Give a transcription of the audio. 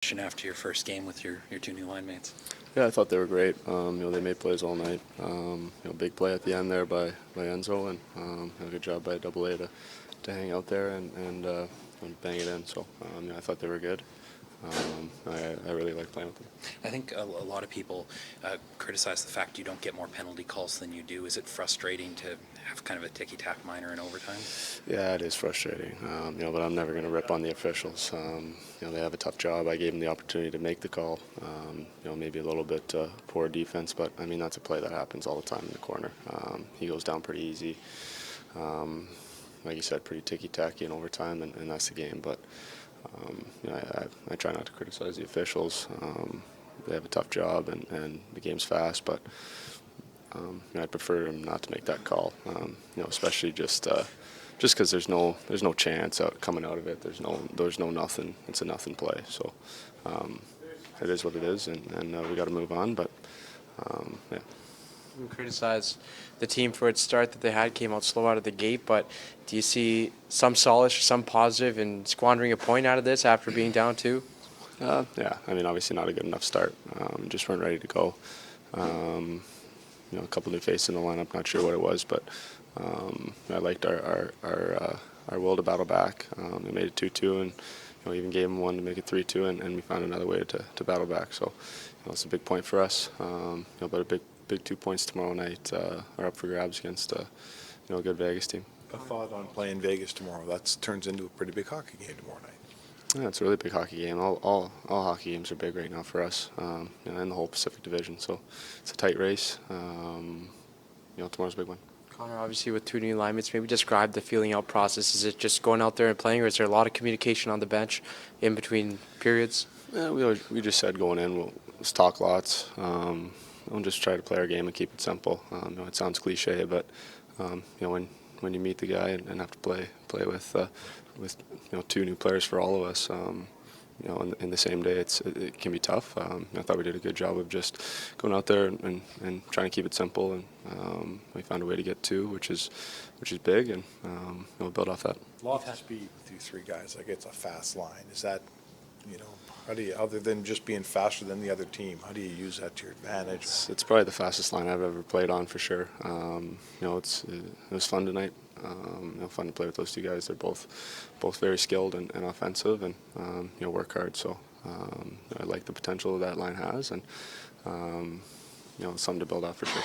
After your first game with your two new line mates? Yeah, I thought they were great. They made plays all night. Big play at the end there by Enzo, and a good job by Double A to hang out there and bang it in. So I thought they were good. I really like playing with them. I think a lot of people criticize the fact you don't get more penalty calls than you do. Is it frustrating to have kind of a ticky-tack minor in overtime? Yeah, it is frustrating. But I'm never going to rip on the officials. They have a tough job. I gave them the opportunity to make the call. Maybe a little bit poor defense, but I mean that's a play that happens all the time in the corner. He goes down pretty easy. Like you said, pretty ticky-tacky in overtime, and that's the game. But I try not to criticize the officials. They have a tough job, and the game's fast, but I prefer them not to make that call. Especially just because there's no chance coming out of it. There's no nothing. It's a nothing play. So it is what it is, and we got to move on. But yeah. We criticize the team for its start that they had, came out slow out of the gate, but do you see some solace or some positive in squandering a point out of this after being down 2? Yeah, I mean, obviously not a good enough start. Just weren't ready to go. A couple new faces in the lineup, not sure what it was, but I liked our will to battle back. We made it 2-2, and even gave them one to make it 3-2, and we found another way to battle back. So it's a big point for us. But a big 2 points tomorrow night are up for grabs against a good Vegas team. A thought on playing Vegas tomorrow. That turns into a pretty big hockey game tomorrow night. Yeah, it's a really big hockey game. All hockey games are big right now for us, and the whole Pacific Division. So it's a tight race. Tomorrow's a big one. Connor, obviously with 2 new line mates, maybe describe the feeling out process. Is it just going out there and playing, or is there a lot of communication on the bench in between periods? Yeah, we just said going in, let's talk lots. We'll just try to play our game and keep it simple. It sounds cliche, but when you meet the guy and have to play with 2 new players for all of us, in the same day, it can be tough. I thought we did a good job of just going out there and trying to keep it simple, and we found a way to get 2, which is big, and we'll build off that. Lots of speed with these 3 guys. Like, it's a fast line. Is that, how do you, other than just being faster than the other team, how do you use that to your advantage? It's probably the fastest line I've ever played on for sure. It was fun tonight. Fun to play with those 2 guys. They're both very skilled and offensive, and work hard. So I like the potential that line has, and something to build off for sure.